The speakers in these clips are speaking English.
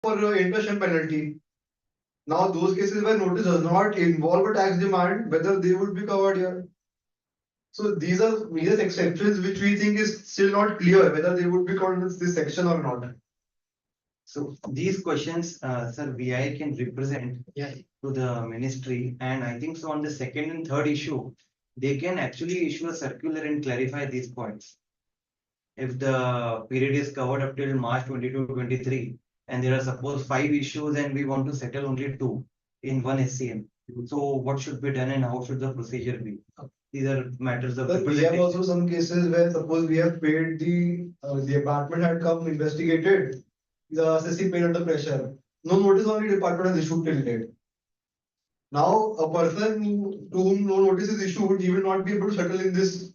for interest and penalty. Now, those cases where notice does not involve a tax demand, whether they would be covered here. So these are various exceptions which we think is still not clear whether they would be covered in this section or not. So these questions, sir, VI can represent to the ministry, and I think so on the second and third issue, they can actually issue a circular and clarify these points. If the period is covered up till March 22-23, and there are suppose 5 issues and we want to settle only 2 in one SCM. So what should be done and how should the procedure be? These are matters of But we have also some cases where suppose we have paid the department had come investigated, the assessing paid under pressure. No notice only department has issued till date. Now a person to whom no notice is issued, he will not be able to settle in this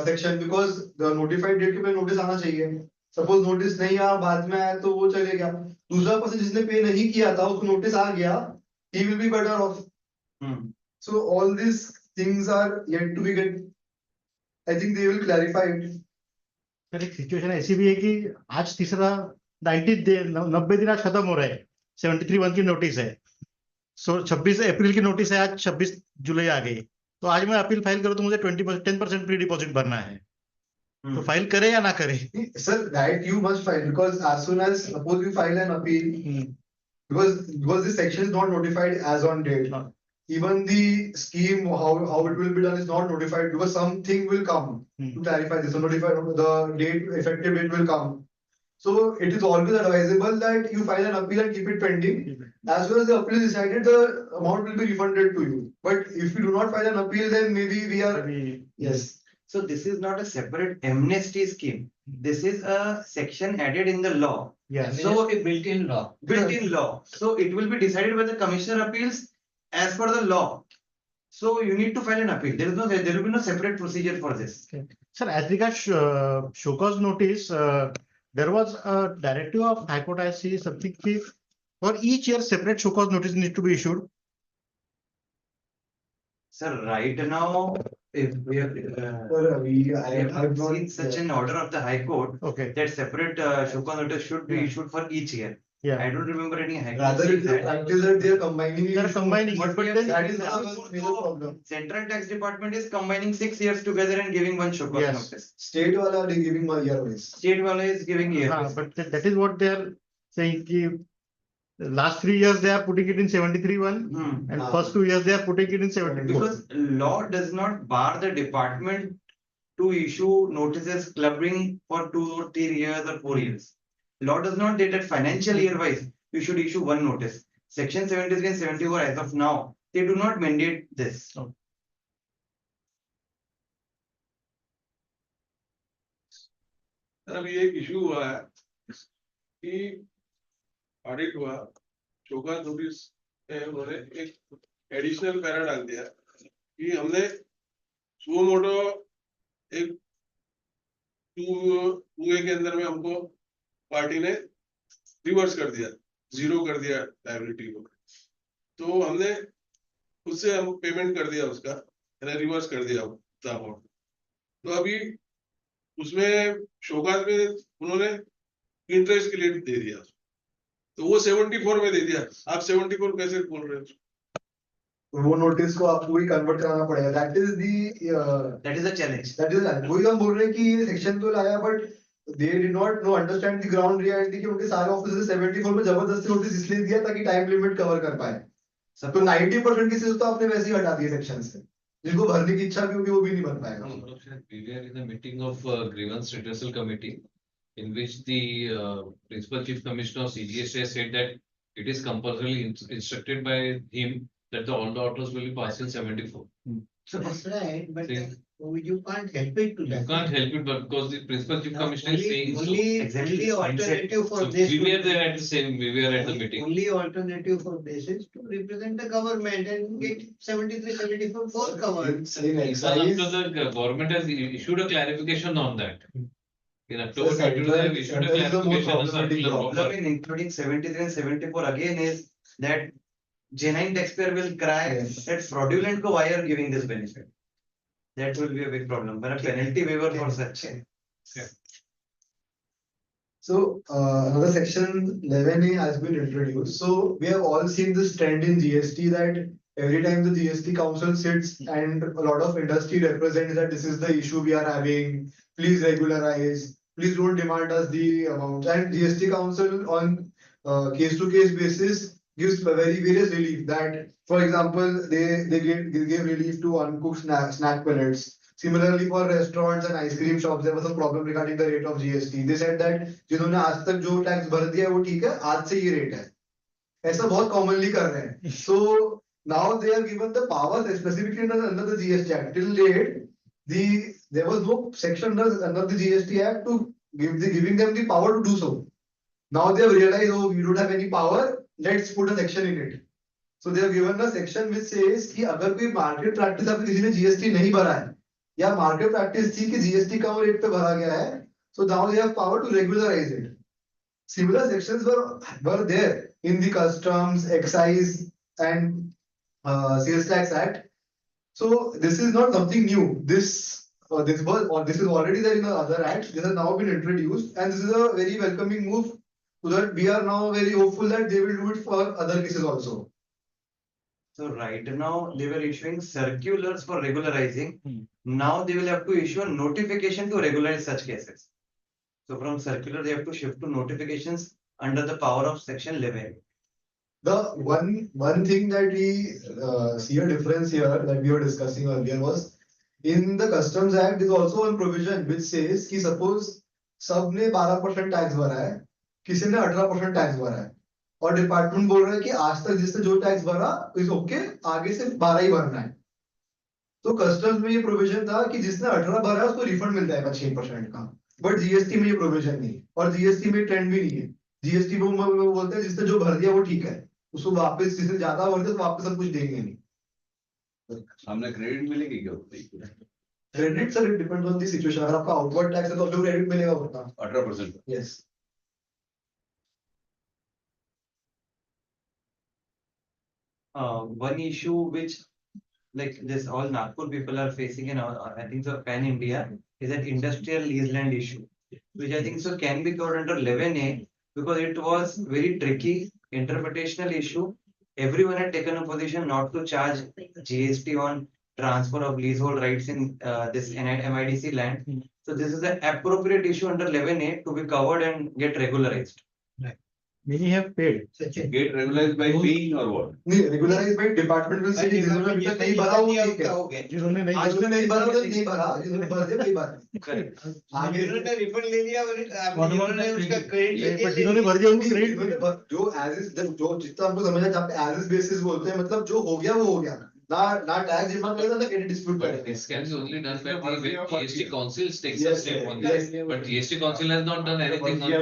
section because the notified date के पहले notice आना चाहिए. Suppose notice नहीं आया बाद में आया तो वो चले गया. दूसरा person जिसने पे नहीं किया था उसको notice आ गया, he will be better off. So all these things are yet to be get. I think they will clarify it. Sir एक सिचुएशन ऐसी भी है कि आज तीसरा 90 दिन आज खत्म हो रहा है. 73(1) की नोटिस है. सो 26 अप्रैल की नोटिस है, आज 26 जुलाई आ गई. तो आज मैं अपील फाइल करूं तो मुझे 10% प्री डिपॉजिट भरना है. तो फाइल करे या ना करे? Sir, that you must file because as soon as suppose you file an appeal, because this section is not notified as on date. Even the scheme, how it will be done is not notified because something will come to clarify this. So notify the date, effective date will come. So it is always advisable that you file an appeal and keep it pending. As soon as the appeal is decided, the amount will be refunded to you. But if you do not file an appeal, then maybe we are yes. So this is not a separate amnesty scheme. This is a section added in the law. Yes. So a built-in law. Built-in law. So it will be decided by the Commissioner Appeals as per the law. So you need to file an appeal. There will be no separate procedure for this. Okay. Sir, as regards show cause notice, there was a directive of High Court. I see something for each year separate show cause notice need to be issued. Sir, right now, if we have, I have not seen such an order of the High Court, Okay. that separate show cause notice should be issued for each year. Yeah. I don't remember any High Court. Rather, saying it's a that. practice that they are combining. They are combining. But then that is now the major problem. Central Tax Department is combining 6 years together and giving one show cause Yes. notice. State wala are giving my year wise. State wala is giving year. but that is what they are saying. Ki last 3 years they are putting it in 73(1) and first 2 years they are putting it in 74. Because law does not bar the department to issue notices clubbing for 2 or 3 years or 4 years. Law does not state that financial year wise you should issue one notice. Section 73 and 74 as of now, they do not mandate this. अभी एक issue हुआ है कि audit हुआ, show cause notice में उन्होंने एक additional para डाल दिया कि हमने सुओ मोटो एक 2A के अंदर में हमको पार्टी ने रिवर्स कर दिया, 0 कर दिया लायबिलिटी को. तो हमने उससे हम पेमेंट कर दिया, उसका रिवर्स कर दिया अमाउंट. तो अभी उसमें शोकाज में उन्होंने इंटरेस्ट के लिए दे दिया, तो वो 74 में दे दिया. आप 74 कैसे बोल रहे हो? वो नोटिस को आपको ही कन्वर्ट कराना पड़ेगा. That is the challenge. That is वही हम बोल रहे हैं कि ये सेक्शन तो लाया but they did not know understand the ground reality कि उनके सारे ऑफिसर्स 74 में जबरदस्ती नोटिस इसलिए दिया ताकि टाइम लिमिट कवर कर पाए. तो 90% केसेस तो आपने वैसे ही हटा दिए सेक्शन से. जिनको भरने की इच्छा भी होगी वो भी नहीं भर पाएगा. We were in a meeting of grievance redressal committee in which the principal chief commissioner of CGST said that it is compulsorily instructed by him that all the orders will be passed in 74. So that's right, but you can't help it to that. You can't help it, but because the principal chief commissioner is saying so. Only alternative for this. We were there at the same. We were at the meeting. Only alternative for this is to represent the government and get 73, 74 for covered. After the government has issued a clarification on that. In October 22, they have issued a clarification. Problem in including 73 and 74 again is that genuine taxpayer will cry that fraudulent ko why are giving this benefit. That will be a big problem. But a penalty waiver for such. So another section 11A has been introduced. So we have all seen this trend in GST that every time the GST council sits and a lot of industry represents that this is the issue we are having, please regularize, please don't demand us the amount. And GST council on case to case basis gives various relief that, for example, they gave relief to uncooked snack pellets. Similarly, for restaurants and ice cream shops, there was a problem regarding the rate of GST. They said that जिन्होंने आज तक जो tax भर दिया है वो ठीक है, आज से ये रेट है. ऐसा बहुत commonly कर रहे हैं. So now they are given the powers specifically under the GST Act. Till date, there was no section under the GST Act to giving them the power to do so. Now they have realized, oh, we don't have any power. Let's put a section in it. So they have given a section which says कि अगर कोई market practice आपने किसी ने GST नहीं भरा है या मार्केट प्रैक्टिस थी कि जीएसटी कम रेट पे भरा गया है, so now they have power to regularize it. Similar sections were there in the customs, excise, and sales tax act. So this is not something new. This is already there in the other acts. This has now been introduced, and this is a very welcoming move. So that we are now very hopeful that they will do it for other cases also. So right now, they were issuing circulars for regularizing. Hmm. Now they will have to issue a notification to regularize such cases. So from circular, they have to shift to notifications under the power of section 11. The one thing that we see a difference here that we were discussing earlier was in the Customs Act is also one provision which says कि suppose सबने 12% tax भरा है, किसी ने 18% tax भरा है और department बोल रहा है कि आज तक जिसने जो टैक्स भरा इज ओके, आगे से 12 ही भरना है. तो कस्टम्स में ये प्रोविजन था कि जिसने 18 भरा है उसको रिफंड मिल जाएगा 6% का, बट जीएसटी में ये प्रोविजन नहीं और जीएसटी में ट्रेंड भी नहीं है. जीएसटी में वो बोलते हैं जिसने जो भर दिया वो ठीक है, उसको वापस जिसने ज्यादा भर दिया तो वापस सब कुछ देंगे नहीं. सामने क्रेडिट मिलेगी क्या? Credit sir it depends on the situation. अगर आपका आउटवर्ड टैक्स है तो आपको क्रेडिट मिलेगा उतना. 18%. Yes. One issue which like this all Nagpur people are facing in I think so pan India is an industrial lease land issue, which I think so can be covered under 11A because it was very tricky interpretational issue. Everyone had taken a position not to charge GST on transfer of leasehold rights in this MIDC land. So this is an appropriate issue under 11A to be covered and get regularized. Many have paid. Get regularized by paying or what? नहीं regularise by department will say जिन्होंने अभी तक नहीं भरा वो ठीक है, जिन्होंने नहीं आज उन्होंने नहीं भरा तो नहीं भरा, जिन्होंने भर दिया कोई बात नहीं. Correct. आगे जिन्होंने रिफंड ले लिया जिन्होंने उसका क्रेडिट ले लिया, जिन्होंने भर दिया उनको क्रेडिट. जो एज इज जो जितना हमको समझ आता है एज इज बेसिस बोलते हैं, मतलब जो हो गया वो हो गया, ना टैक्स जमा करेगा ना क्रेडिट डिस्प्यूट But करेगा. this can be only done by the GST council takes a Yes, step on yes. that. But GST council has not done anything on the.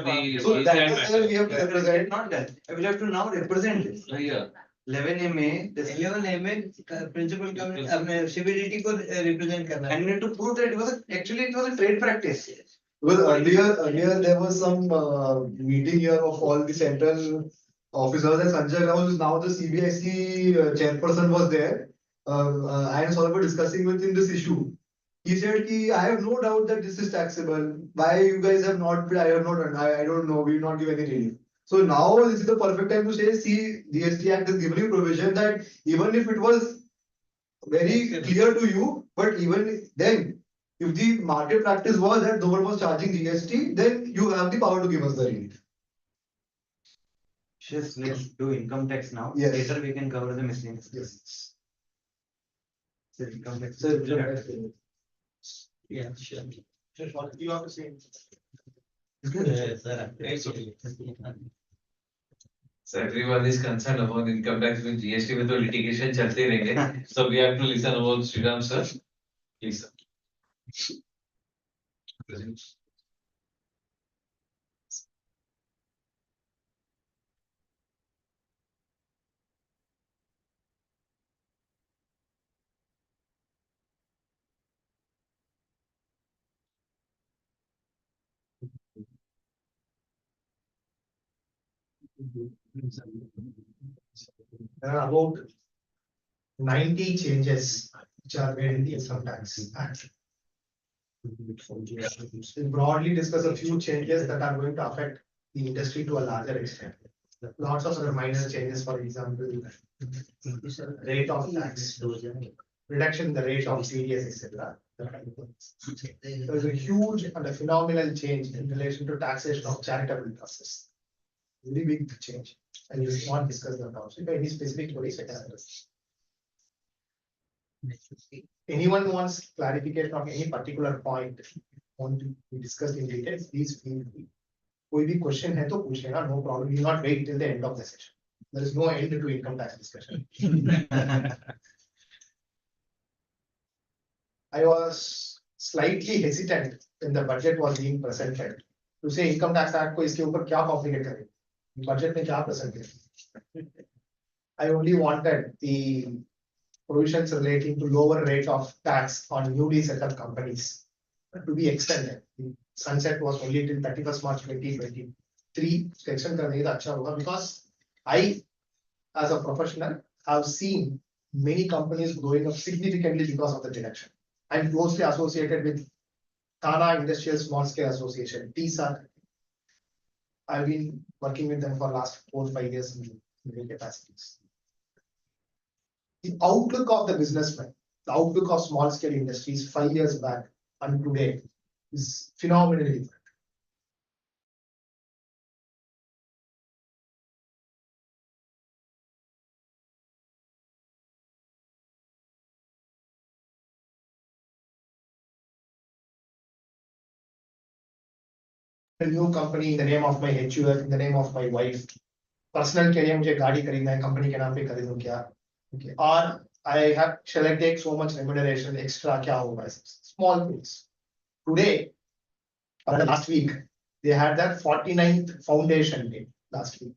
So that GST is why we have to It's represent. not done. I will have to now represent this. Yeah. 11MA, this 11 principal committee अपने civility को represent करना है. and you need to prove that it was a trade practice. Because earlier there was some meeting here of all the central officers, and Sanjay Rao, who is now the CBIC chairperson, was there. I and Saurabh were discussing with him this issue. He said ki I have no doubt that this is taxable. Why you guys have not bid? I have not done. I don't know. We will not give any relief. So now this is the perfect time to say, see, GST Act is giving you provision that even if it was very clear to you, but even then, if the market practice was that no one was charging GST, then you have the power to give us the relief. Just let's do income tax now. Yes. Later we can cover the miscellaneous. Yes. So income tax. So, Yeah, sure. you have to say. So everyone is concerned about income tax with GST with the litigation चलते रहेंगे. So we have to listen about Sriram sir. Please sir. Present. There are about 90 changes which are made in the income tax act. We'll broadly discuss a few changes that are going to affect the industry to a larger extent. Lots of other minor changes, for example, rate of tax, reduction in the rate of CDS, etc. There is a huge and a phenomenal change in relation to taxation of charitable trusts. Very big change, and you will not discuss that also. If any specific queries, I can address. Anyone wants clarification on any particular point want to be discussed in detail, please feel free. कोई भी question है तो पूछेगा, no problem. We will not wait till the end of the session. There is no end to income tax discussion. I was slightly hesitant when the budget was being presented to say income tax act को इसके ऊपर क्या complicate करें, budget में क्या present करें. I only wanted the provisions relating to lower rate of tax on newly set up companies to be extended. The sunset was only till 31st March 2023. Extend करने का अच्छा होगा because I, as a professional, have seen many companies growing up significantly because of the deduction. I'm closely associated with Thana Industrial Small Scale Association, TSA. I've been working with them for last 4 or 5 years in many capacities. The outlook of the businessman, the outlook of small scale industries 5 years back and today is phenomenally different. A new company in the name of my HUF, in the name of my wife. Personal के लिए मुझे गाड़ी खरीदना है, company के नाम पे खरीदूं क्या? Okay. Or shall I take so much remuneration extra? Kya hoga? Small things. Today, or last week, they had their 49th foundation day last week.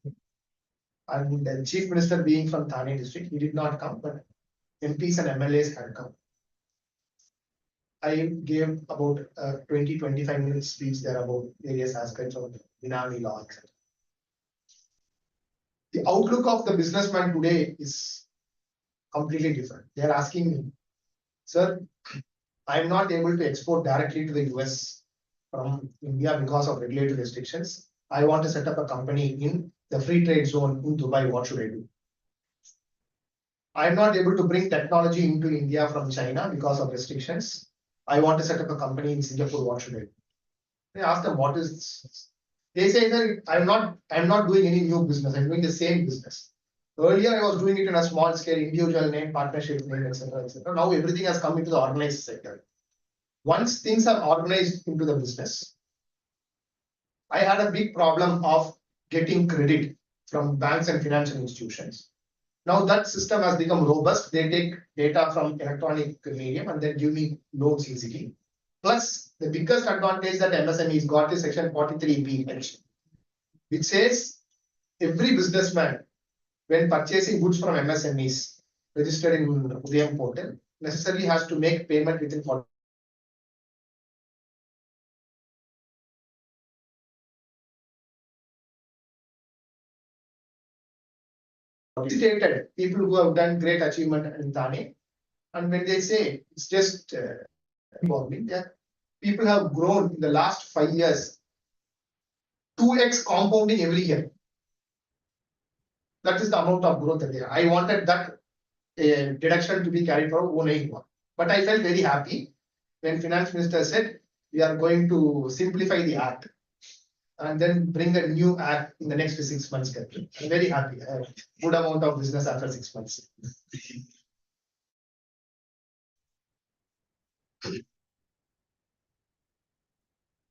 And the chief minister being from Thane district, he did not come, but MPs and MLAs had come. I gave about 20-25 minutes speech there about various aspects of Benami law, etc. The outlook of the businessman today is completely different. They are asking me, sir, I am not able to export directly to the US from India because of regulatory restrictions. I want to set up a company in the free trade zone in Dubai. What should I do? I am not able to bring technology into India from China because of restrictions. I want to set up a company in Singapore. What should I do? I asked them, what is this? They say that I'm not doing any new business. I'm doing the same business. Earlier, I was doing it in a small scale, individual name, partnership name, etc., etc. Now everything has come into the organized sector. Once things are organized into the business, I had a big problem of getting credit from banks and financial institutions. Now that system has become robust. They take data from electronic medium and then give me loans easily. Plus, the biggest advantage that MSMEs got is Section 43B mentioned, which says every businessman, when purchasing goods from MSMEs registered in Udayam portal, necessarily has to make payment within 40. Stated people who have done great achievement in Thane, and when they say it's just involving that people have grown in the last 5 years, 2x compounding every year. That is the amount of growth that they have. I wanted that deduction to be carried forward, but I felt very happy when Finance Minister said we are going to simplify the act and then bring a new act in the next 6 months. I'm very happy. I have good amount of business after 6 months.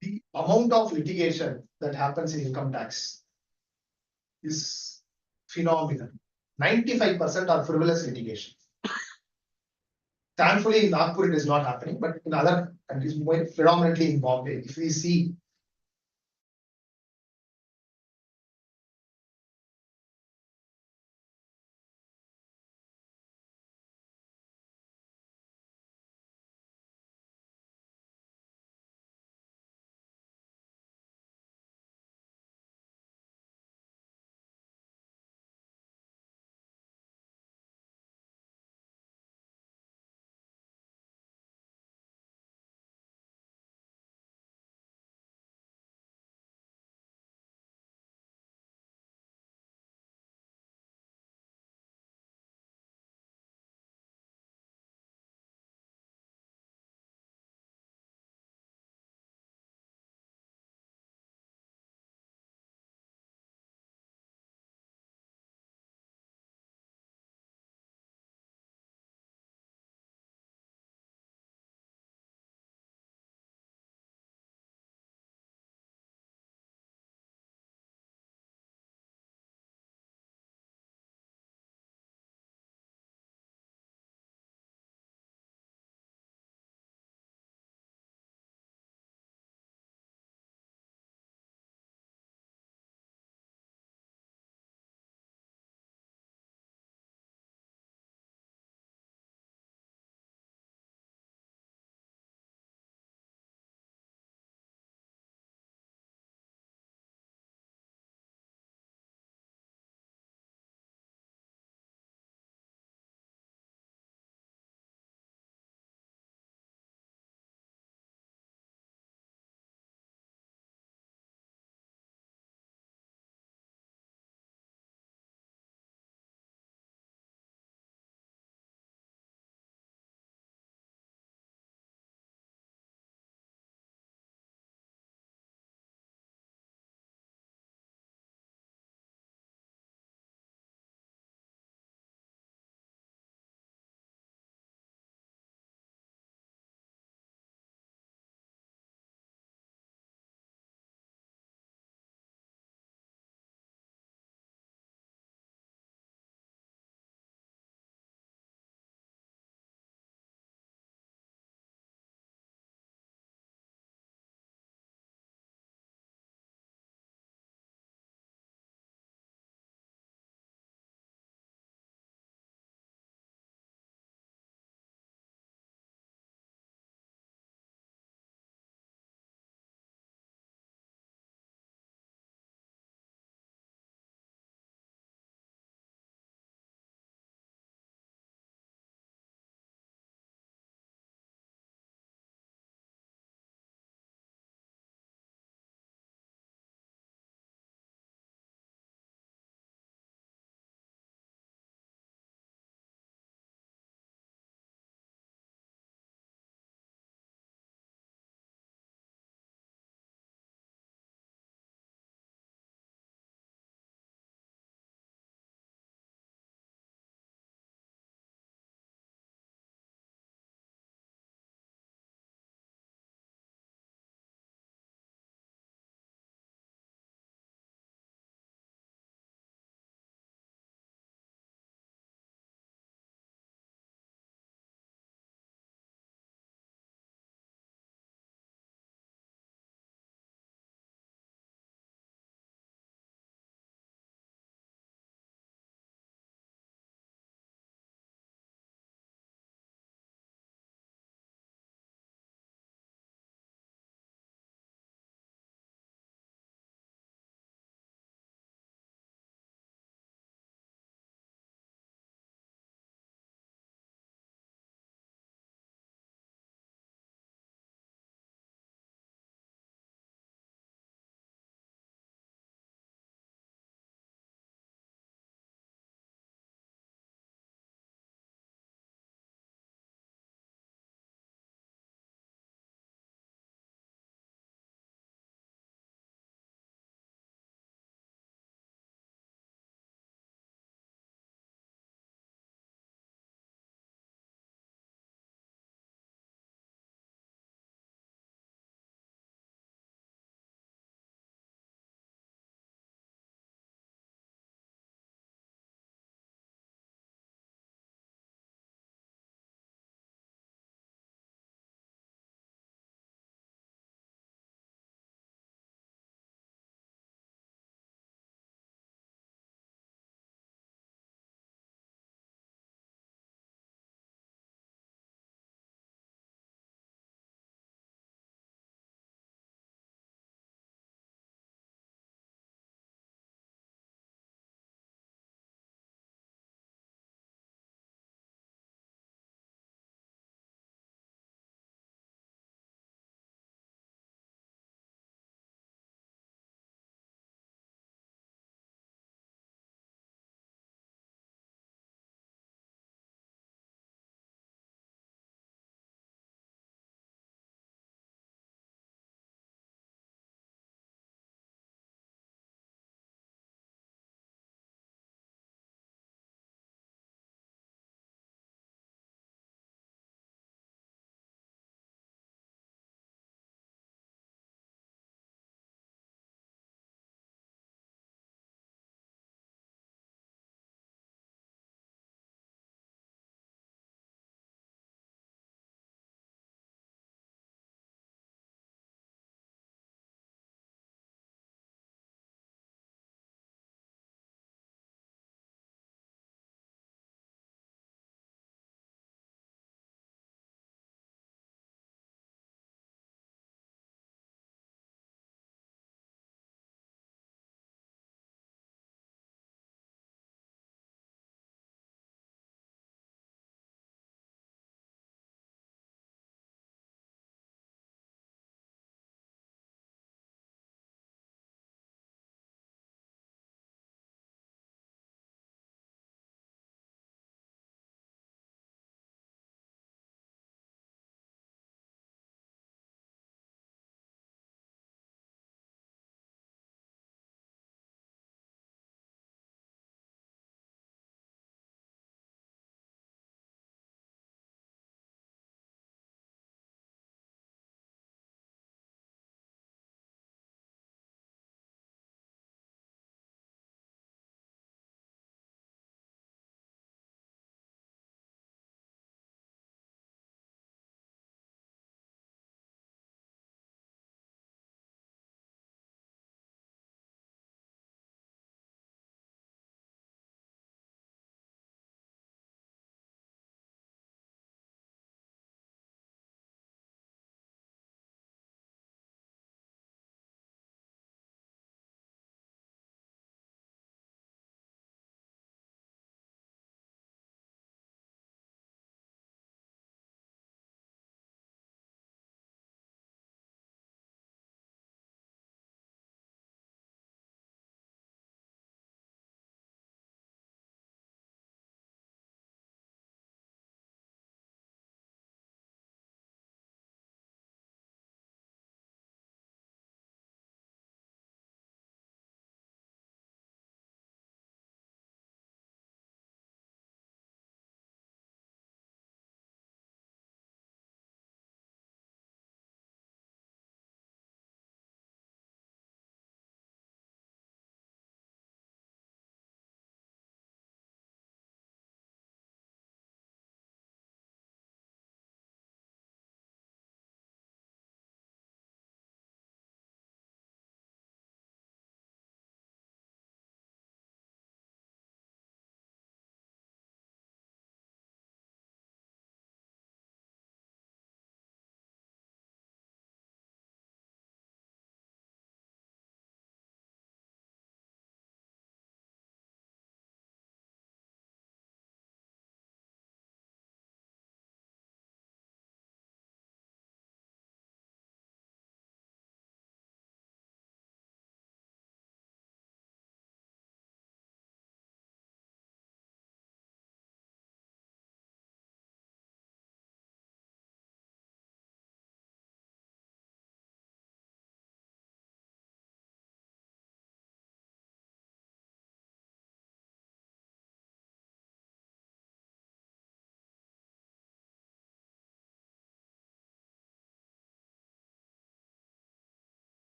The amount of litigation that happens in income tax is phenomenal. 95% are frivolous litigation. Thankfully, in Nagpur it is not happening, but in other countries, more predominantly in Bombay, if we see